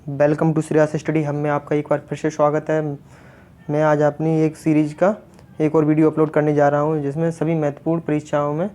Welcome to Shreyas study. हम में आपका एक बार फिर से स्वागत है। मैं आज अपनी एक सीरीज का एक और वीडियो अपलोड करने जा रहा हूं, जिसमें सभी महत्वपूर्ण परीक्षाओं में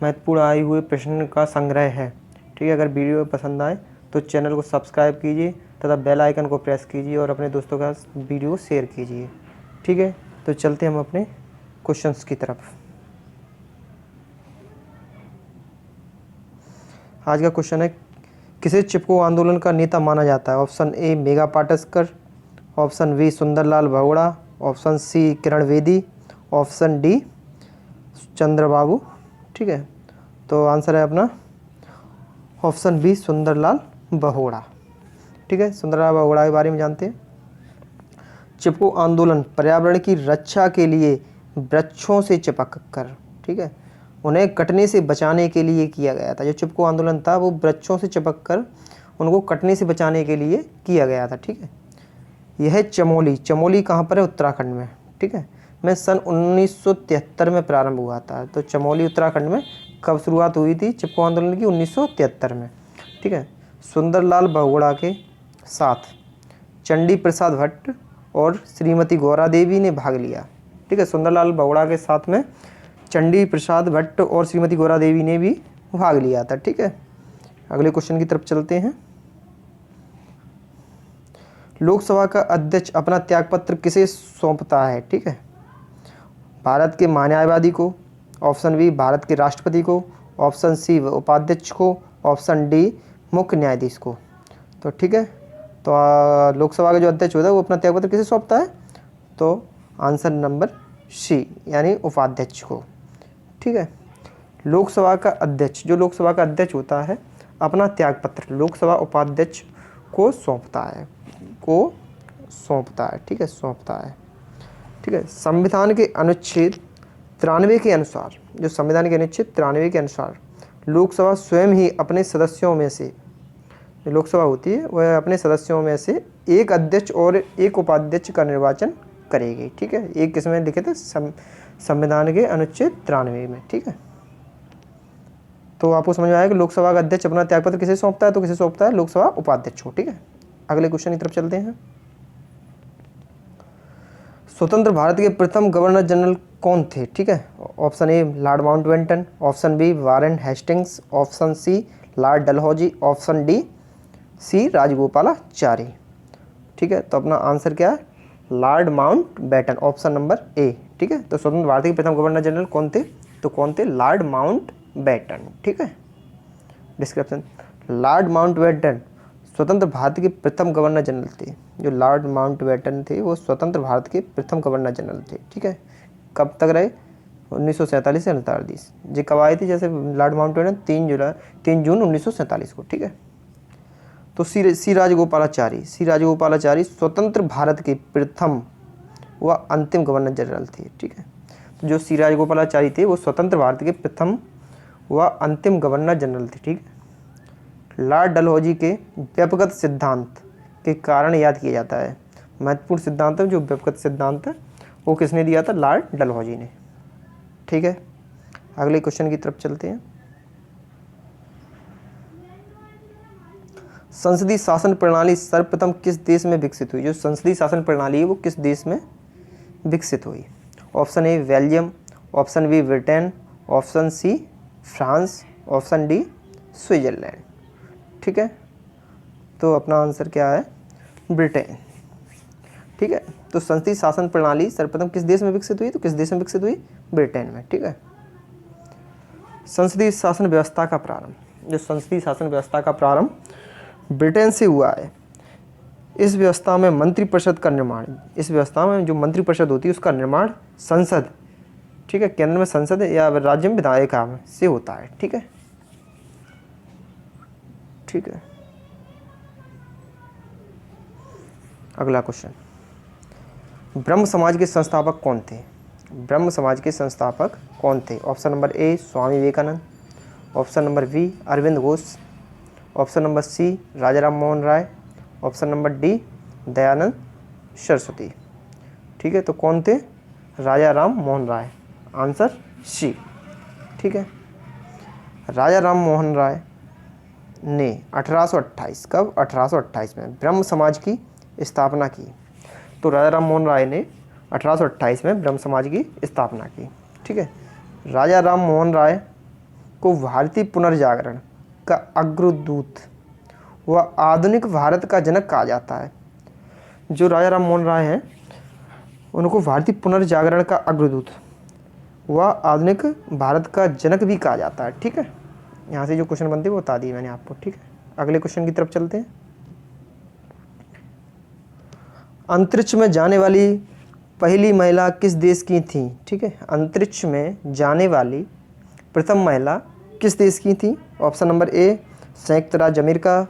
महत्वपूर्ण आए हुए प्रश्न का संग्रह है। ठीक है, अगर वीडियो पसंद आए तो चैनल को सब्सक्राइब कीजिए तथा बेल आइकन को प्रेस कीजिए और अपने दोस्तों का वीडियो शेयर कीजिए। ठीक है, तो चलते हम अपने क्वेश्चंस की तरफ। आज का क्वेश्चन है, किसे चिपको आंदोलन का नेता माना जाता है? Option A Megha Patkar, option B Sunderlal Bahuguna, option C Kiran Bedi, option D Chandrababu. ठीक है, तो आंसर है अपना ऑप्शन बी सुंदरलाल बहुगुणा। ठीक है, सुंदरलाल बहुगुणा के बारे में जानते हैं। चिपको आंदोलन पर्यावरण की रक्षा के लिए वृक्षों से चिपक कर, ठीक है, उन्हें कटने से बचाने के लिए किया गया था। जो चिपको आंदोलन था वो वृक्षों से चिपक कर उनको कटने से बचाने के लिए किया गया था। ठीक है, यह चमोली कहाँ पर है? उत्तराखंड में। ठीक है, में सन 1973 में प्रारंभ हुआ था। तो चमोली उत्तराखंड में कब शुरुआत हुई थी चिपको आंदोलन की? 1973 में। ठीक है, सुंदरलाल बहुगुणा के साथ चंडी प्रसाद भट्ट और श्रीमती गौरा देवी ने भाग लिया। ठीक है, सुंदरलाल बहुगुणा के साथ में चंडी प्रसाद भट्ट और श्रीमती गौरा देवी ने भी भाग लिया था। ठीक है, अगले क्वेश्चन की तरफ चलते हैं। लोकसभा का अध्यक्ष अपना त्यागपत्र किसे सौंपता है? ठीक है, भारत के महान्यायवादी को, ऑप्शन बी भारत के राष्ट्रपति को, ऑप्शन सी उपाध्यक्ष को, ऑप्शन डी मुख्य न्यायाधीश को। तो ठीक है, तो लोकसभा का जो अध्यक्ष होता है वो अपना त्यागपत्र किसे सौंपता है? तो आंसर नंबर सी यानी उपाध्यक्ष को। ठीक है, लोकसभा का अध्यक्ष, जो लोकसभा का अध्यक्ष होता है अपना त्यागपत्र लोकसभा उपाध्यक्ष को सौंपता है, ठीक है, सौंपता है। ठीक है, संविधान के अनुच्छेद 93 के अनुसार, जो संविधान के अनुच्छेद 93 के अनुसार लोकसभा स्वयं ही अपने सदस्यों में से, जो लोकसभा होती है वह अपने सदस्यों में से एक अध्यक्ष और एक उपाध्यक्ष का निर्वाचन करेगी। ठीक है, एक किसमें लिखे थे? संविधान के अनुच्छेद 93 में। ठीक है, तो आपको समझ में आया कि लोकसभा का अध्यक्ष अपना त्यागपत्र किसे सौंपता है? तो किसे सौंपता है? लोकसभा उपाध्यक्ष को। ठीक है, अगले क्वेश्चन की तरफ चलते हैं। स्वतंत्र भारत के प्रथम गवर्नर जनरल कौन थे? ठीक है, option A Lord Mountbatten, option B Warren Hastings, option C Lord Dalhousie, option D C Rajagopalachari. ठीक है, तो अपना आंसर क्या है? Lord Mountbatten, option number A. ठीक है, तो स्वतंत्र भारत के प्रथम गवर्नर जनरल कौन थे? तो कौन थे? Lord Mountbatten. ठीक है, डिस्क्रिप्शन, लॉर्ड माउंटबेटन स्वतंत्र भारत के प्रथम गवर्नर जनरल थे। जो लॉर्ड माउंटबेटन थे वो स्वतंत्र भारत के प्रथम गवर्नर जनरल थे। ठीक है, कब तक रहे? 1947 से 1938। जो कब आए थे? जैसे लॉर्ड माउंटबेटन 3 जून 1947 को। ठीक है, तो सी राजगोपालाचारी स्वतंत्र भारत के प्रथम व अंतिम गवर्नर जनरल थे। ठीक है, तो जो सी राजगोपालाचारी थे वो स्वतंत्र भारत के प्रथम व अंतिम गवर्नर जनरल थे। ठीक है, लॉर्ड डलहौजी के व्यक्तिगत सिद्धांत के कारण याद किया जाता है। महत्वपूर्ण सिद्धांत है जो व्यक्तिगत सिद्धांत है वो किसने दिया था? लॉर्ड डलहौजी ने। ठीक है, अगले क्वेश्चन की तरफ चलते हैं। संसदीय शासन प्रणाली सर्वप्रथम किस देश में विकसित हुई? जो संसदीय शासन प्रणाली है वो किस देश में विकसित हुई? Option A Belgium, option B Britain, option C France, option D Switzerland. ठीक है, तो अपना आंसर क्या है? ब्रिटेन। ठीक है, तो संसदीय शासन प्रणाली सर्वप्रथम किस देश में विकसित हुई? तो किस देश में विकसित हुई? ब्रिटेन में। ठीक है, संसदीय शासन व्यवस्था का प्रारंभ, जो संसदीय शासन व्यवस्था का प्रारंभ ब्रिटेन से हुआ है। इस व्यवस्था में मंत्रिपरिषद का निर्माण, इस व्यवस्था में जो मंत्रिपरिषद होती है उसका निर्माण संसद, ठीक है, केंद्र में संसद या राज्य में विधायिका से होता है। ठीक है, ठीक है, अगला क्वेश्चन, ब्रह्म समाज के संस्थापक कौन थे? ब्रह्म समाज के संस्थापक कौन थे? Option number A Swami Vivekananda, option number B Arvind Ghosh, option number C Raja Ram Mohan Roy, option number D Dayanand Saraswati. ठीक है, तो कौन थे? Raja Ram Mohan Roy, answer C. ठीक है, राजा राम मोहन राय ने 1828, कब? 1828 में ब्रह्म समाज की स्थापना की। तो राजा राम मोहन राय ने 1828 में ब्रह्म समाज की स्थापना की। ठीक है। राजा राम मोहन राय को भारतीय पुनर्जागरण का अग्रदूत व आधुनिक भारत का जनक कहा जाता है। जो राजा राम मोहन राय हैं उनको भारतीय पुनर्जागरण का अग्रदूत व आधुनिक भारत का जनक भी कहा जाता है। ठीक है। यहाँ से जो क्वेश्चन बनते हैं वो बता दिए मैंने आपको। ठीक है। अगले क्वेश्चन की तरफ चलते हैं। अंतरिक्ष में जाने वाली पहली महिला किस देश की थी? ठीक है। अंतरिक्ष में जाने वाली प्रथम महिला किस देश की थी? ऑप्शन नंबर ए संयुक्त राज्य अमेरिका,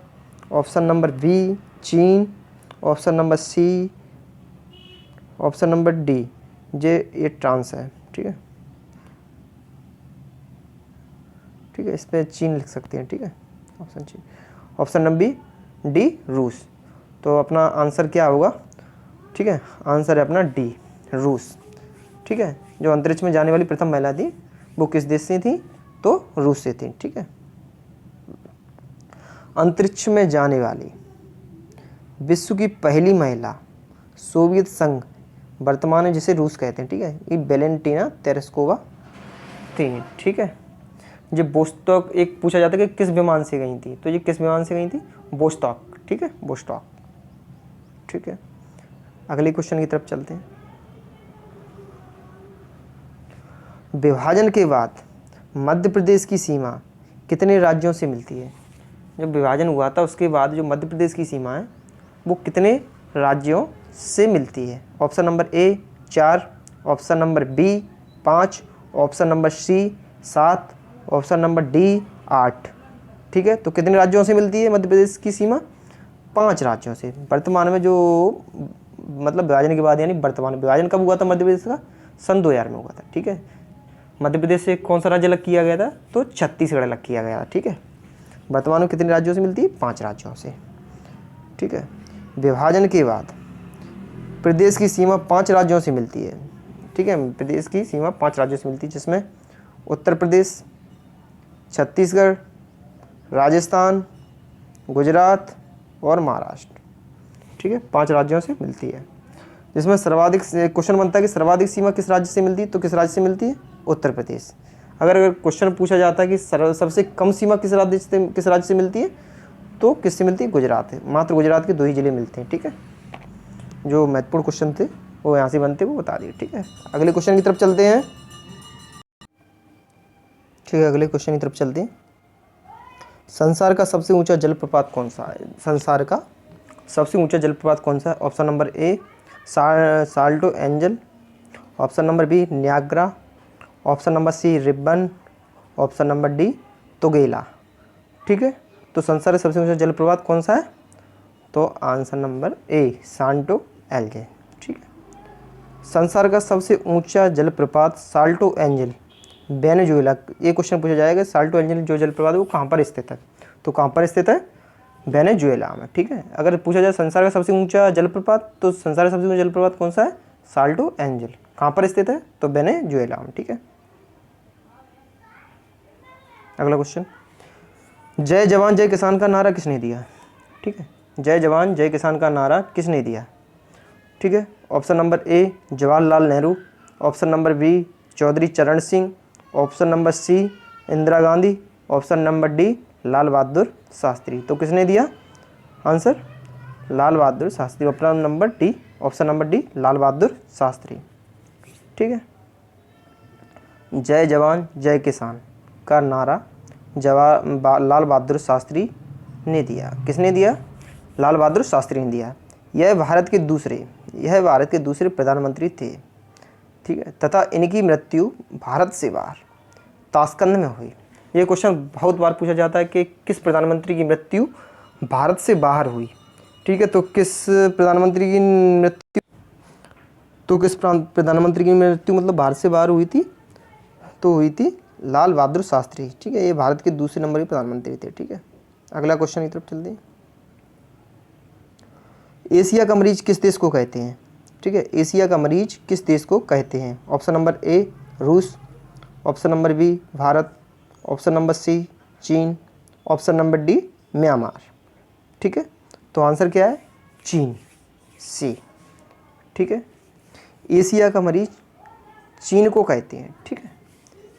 ऑप्शन नंबर बी चीन, option number C, option number D ये फ्रांस है। ठीक है। ठीक है, इस पर चीन लिख सकते हैं। ठीक है, ऑप्शन चीन। ऑप्शन नंबर बी डी रूस। तो अपना आंसर क्या होगा? ठीक है, आंसर है अपना डी रूस। ठीक है। जो अंतरिक्ष में जाने वाली प्रथम महिला थी वो किस देश से थी? तो रूस से थी। ठीक है। अंतरिक्ष में जाने वाली विश्व की पहली महिला सोवियत संघ, वर्तमान में जिसे रूस कहते हैं, ठीक है, ये वेलेंटीना तेरेस्कोवा थी। ठीक है। जो बोस्टॉक एक पूछा जाता है कि किस विमान से गई थी, तो ये किस विमान से गई थी? बोस्टॉक। ठीक है, बोस्टॉक। ठीक है। अगले क्वेश्चन की तरफ चलते हैं। विभाजन के बाद मध्य प्रदेश की सीमा कितने राज्यों से मिलती है? जब विभाजन हुआ था उसके बाद जो मध्य प्रदेश की सीमा है वो कितने राज्यों से मिलती है? Option number A 4, option number B 5, option number C 7, option number D 8। ठीक है। तो कितने राज्यों से मिलती है मध्य प्रदेश की सीमा? 5 राज्यों से। वर्तमान में जो मतलब विभाजन के बाद, यानी वर्तमान विभाजन कब हुआ था मध्य प्रदेश का? सन 2000 में हुआ था। ठीक है। मध्य प्रदेश से कौन सा राज्य अलग किया गया था? तो छत्तीसगढ़ अलग किया गया था। ठीक है। वर्तमान में कितने राज्यों से मिलती है? 5 राज्यों से। ठीक है। विभाजन के बाद प्रदेश की सीमा 5 राज्यों से मिलती है। ठीक है। प्रदेश की सीमा 5 राज्यों से मिलती है, जिसमें उत्तर प्रदेश, छत्तीसगढ़, राजस्थान, गुजरात और महाराष्ट्र। ठीक है, 5 राज्यों से मिलती है, जिसमें सर्वाधिक क्वेश्चन बनता है कि सर्वाधिक सीमा किस राज्य से मिलती है? तो किस राज्य से मिलती है? उत्तर प्रदेश। अगर क्वेश्चन पूछा जाता है कि सबसे कम सीमा किस राज्य से मिलती है, तो किससे मिलती है? गुजरात है। मात्र गुजरात के 2 ही जिले मिलते हैं। ठीक है। जो महत्वपूर्ण क्वेश्चन थे वो यहाँ से बनते वो बता दिए। ठीक है। अगले क्वेश्चन की तरफ चलते हैं। ठीक है, अगले क्वेश्चन की तरफ चलते हैं। संसार का सबसे ऊंचा जलप्रपात कौन सा है? संसार का सबसे ऊंचा जलप्रपात कौन सा है? Option number A Salto Angel, option number B Niagara, option number C Ribbon, option number D Tugela. ठीक है। तो संसार का सबसे ऊंचा जलप्रपात कौन सा है? तो आंसर नंबर ए सांटो एंजल। ठीक है। संसार का सबसे ऊंचा जलप्रपात साल्टो एंजल वेनेजुएला। ये क्वेश्चन पूछा जाएगा, साल्टो एंजल जो जलप्रपात है वो कहाँ पर स्थित है? तो कहाँ पर स्थित है? वेनेजुएला में। ठीक है। अगर पूछा जाए संसार का सबसे ऊंचा जलप्रपात, तो संसार का सबसे ऊंचा जलप्रपात कौन सा है? Salto angel. कहाँ पर स्थित है? तो वेनेजुएला में। ठीक है। अगला क्वेश्चन, जय जवान जय किसान का नारा किसने दिया? ठीक है। जय जवान जय किसान का नारा किसने दिया? ठीक है। Option number A Jawaharlal Nehru, option number B Chaudhary Charan Singh, option number C Indira Gandhi, option number D Lal Bahadur Shastri. तो किसने दिया answer? Lal Bahadur Shastri. Option number D, option number D Lal Bahadur Shastri. ठीक है। जय जवान जय किसान का नारा लाल बहादुर शास्त्री ने दिया। किसने दिया? लाल बहादुर शास्त्री ने दिया। यह भारत के दूसरे प्रधानमंत्री थे। ठीक है। तथा इनकी मृत्यु भारत से बाहर ताशकंद में हुई। ये क्वेश्चन बहुत बार पूछा जाता है कि किस प्रधानमंत्री की मृत्यु भारत से बाहर हुई। ठीक है। तो किस प्रधानमंत्री की मृत्यु मतलब भारत से बाहर हुई थी? तो हुई थी लाल बहादुर शास्त्री। ठीक है। ये भारत के दूसरे नंबर के प्रधानमंत्री थे। ठीक है। अगला क्वेश्चन की तरफ चलते हैं। एशिया का मरीज किस देश को कहते हैं? ठीक है। एशिया का मरीज किस देश को कहते हैं? ऑप्शन नंबर ए रूस, option number B Bharat, option number C चीन, ऑप्शन नंबर डी म्यांमार। ठीक है, तो आंसर क्या है? चीन, सी। ठीक है, एशिया का मरीज चीन को कहते हैं। ठीक है,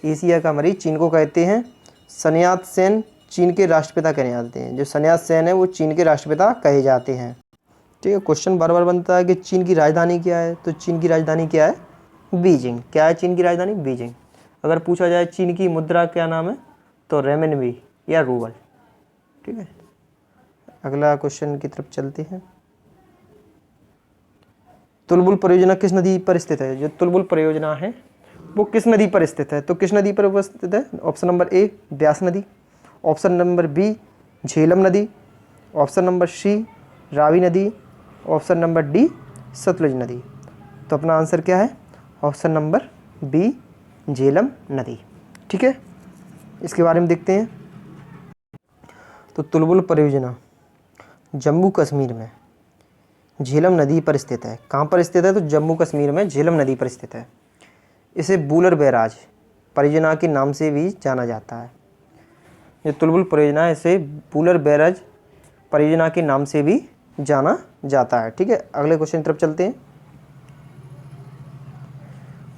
एशिया का मरीज चीन को कहते हैं। sun यat-sen चीन के राष्ट्रपिता कहे जाते हैं। जो sun यat-sen है वो चीन के राष्ट्रपिता कहे जाते हैं। ठीक है, क्वेश्चन बार बार बनता है कि चीन की राजधानी क्या है, तो चीन की राजधानी क्या है? बीजिंग। क्या है चीन की राजधानी? बीजिंग। अगर पूछा जाए चीन की मुद्रा क्या नाम है, तो रेमनबी या रूबल। ठीक है, अगला क्वेश्चन की तरफ चलते हैं। तुलबुल परियोजना किस नदी पर स्थित है? जो तुलबुल परियोजना है वो किस नदी पर स्थित है? तो किस नदी पर स्थित है? ऑप्शन नंबर ए ब्यास नदी, ऑप्शन नंबर बी झेलम नदी, ऑप्शन नंबर सी रावी नदी, ऑप्शन नंबर डी सतलुज नदी। तो अपना आंसर क्या है? ऑप्शन नंबर बी झेलम नदी। ठीक है, इसके बारे में देखते हैं। तो तुलबुल परियोजना जम्मू कश्मीर में झेलम नदी पर स्थित है। कहाँ पर स्थित है? तो जम्मू कश्मीर में झेलम नदी पर स्थित है। इसे बूलर बैराज परियोजना के नाम से भी जाना जाता है। जो तुलबुल परियोजना है इसे बूलर बैराज परियोजना के नाम से भी जाना जाता है। ठीक है, अगले क्वेश्चन की तरफ चलते हैं।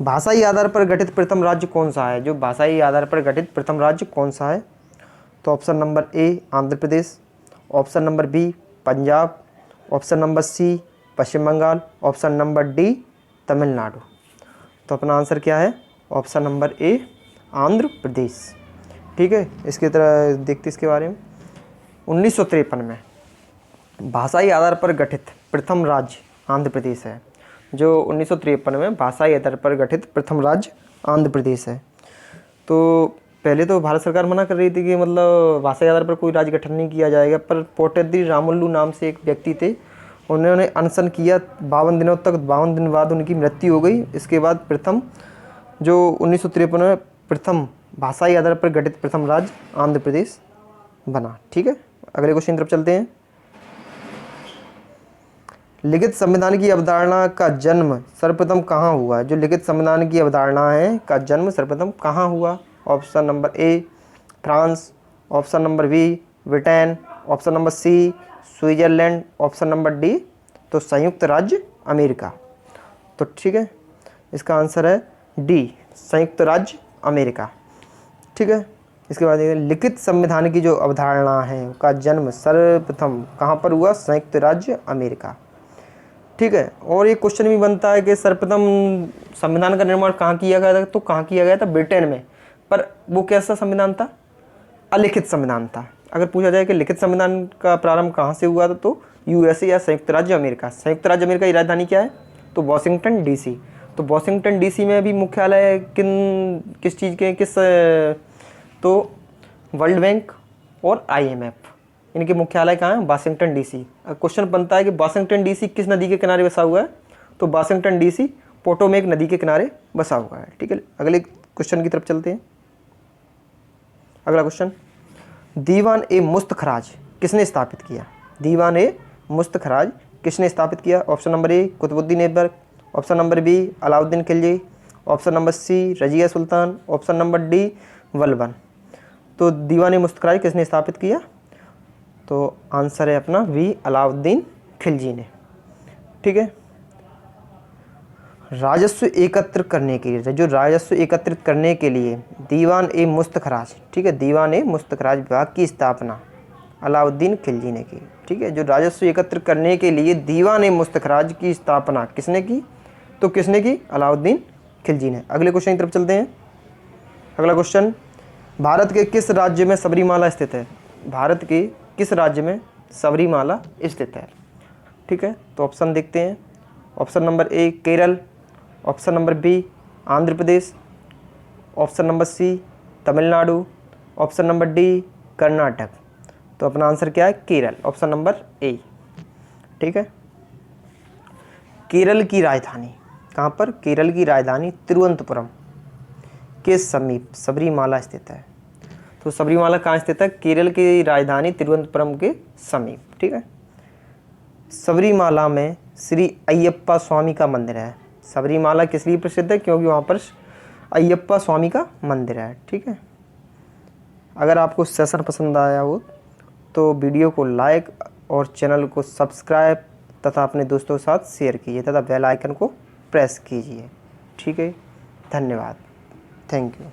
भाषाई आधार पर गठित प्रथम राज्य कौन सा है? जो भाषाई आधार पर गठित प्रथम राज्य कौन सा है? तो option number A Andhra Pradesh, option number B Punjab, option number C Paschim Bangal, option number D Tamil Nadu. तो अपना आंसर क्या है? Option number A Andhra Pradesh. ठीक है, इसकी तरह देखते इसके बारे में। 1953 में भाषाई आधार पर गठित प्रथम राज्य आंध्र प्रदेश है। जो 1953 में भाषाई आधार पर गठित प्रथम राज्य आंध्र प्रदेश है। तो पहले तो भारत सरकार मना कर रही थी कि मतलब भाषाई आधार पर कोई राज्य गठन नहीं किया जाएगा, पर पोटेद्री रामुलु नाम से एक व्यक्ति थे, उन्होंने अनशन किया 52 दिनों तक। 52 दिन बाद उनकी मृत्यु हो गई। इसके बाद प्रथम जो 1953 में प्रथम भाषाई आधार पर गठित प्रथम राज्य आंध्र प्रदेश बना। ठीक है, अगले क्वेश्चन की तरफ चलते हैं। लिखित संविधान की अवधारणा का जन्म सर्वप्रथम कहाँ हुआ? जो लिखित संविधान की अवधारणा है का जन्म सर्वप्रथम कहाँ हुआ? Option number A France, option number B Britain, option number C Switzerland, option number D तो संयुक्त राज्य अमेरिका। तो ठीक है, इसका आंसर है डी संयुक्त राज्य अमेरिका। ठीक है, इसके बाद लिखित संविधान की जो अवधारणा है का जन्म सर्वप्रथम कहाँ पर हुआ? संयुक्त राज्य अमेरिका। ठीक है, और एक क्वेश्चन भी बनता है कि सर्वप्रथम संविधान का निर्माण कहाँ किया गया था? तो कहाँ किया गया था? ब्रिटेन में। पर वो कैसा संविधान था? अलिखित संविधान था। अगर पूछा जाए कि लिखित संविधान का प्रारंभ कहाँ से हुआ था, तो यूएसए या संयुक्त राज्य अमेरिका। संयुक्त राज्य अमेरिका की राजधानी क्या है? तो वॉशिंगटन डीसी। तो वॉशिंगटन डीसी में भी मुख्यालय किस चीज़ के तो वर्ल्ड बैंक और IMF इनके मुख्यालय कहाँ है? Washington DC. क्वेश्चन बनता है कि वाशिंगटन डीसी किस नदी के किनारे बसा हुआ है? तो वाशिंगटन डीसी पोटोमेक नदी के किनारे बसा हुआ है। ठीक है, अगले क्वेश्चन की तरफ चलते हैं। अगला क्वेश्चन, दीवान ए मुस्तखराज किसने स्थापित किया? दीवान ए मुस्तखराज किसने स्थापित किया? Option number A Qutubuddin Aibak, option number B Alauddin Khilji, option number C Razia Sultan, option number D Balban. तो दीवान ए मुस्तखराज किसने स्थापित किया? तो आंसर है अपना वी अलाउद्दीन खिलजी ने। ठीक है, राजस्व एकत्र करने के लिए, जो राजस्व एकत्रित करने के लिए दीवान ए मुस्तखराज, ठीक है, दीवान ए मुस्तखराज विभाग की स्थापना अलाउद्दीन खिलजी ने की। ठीक है, जो राजस्व एकत्र करने के लिए दीवान ए मुस्तखराज की स्थापना किसने की? तो किसने की? अलाउद्दीन खिलजी ने। अगले क्वेश्चन की तरफ चलते हैं। अगला क्वेश्चन, भारत के किस राज्य में सबरीमाला स्थित है? भारत के किस राज्य में सबरीमाला स्थित है? ठीक है, तो ऑप्शन देखते हैं। Option number A Kerala, option number B Andhra Pradesh, option number C Tamil Nadu, option number D Karnataka. तो अपना आंसर क्या है? Kerala, option number A. ठीक है, केरल की राजधानी कहाँ पर? केरल की राजधानी तिरुवनंतपुरम के समीप सबरीमाला स्थित है। तो सबरीमाला कहाँ स्थित है? केरल की राजधानी तिरुवनंतपुरम के समीप। ठीक है, सबरीमाला में श्री अय्यप्पा स्वामी का मंदिर है। सबरीमाला किस लिए प्रसिद्ध है? क्योंकि वहाँ पर अय्यप्पा स्वामी का मंदिर है। ठीक है, अगर आपको सेशन पसंद आया हो तो वीडियो को लाइक और चैनल को सब्सक्राइब तथा अपने दोस्तों के साथ शेयर कीजिए तथा बेल आइकन को प्रेस कीजिए। ठीक है, धन्यवाद, थैंक यू।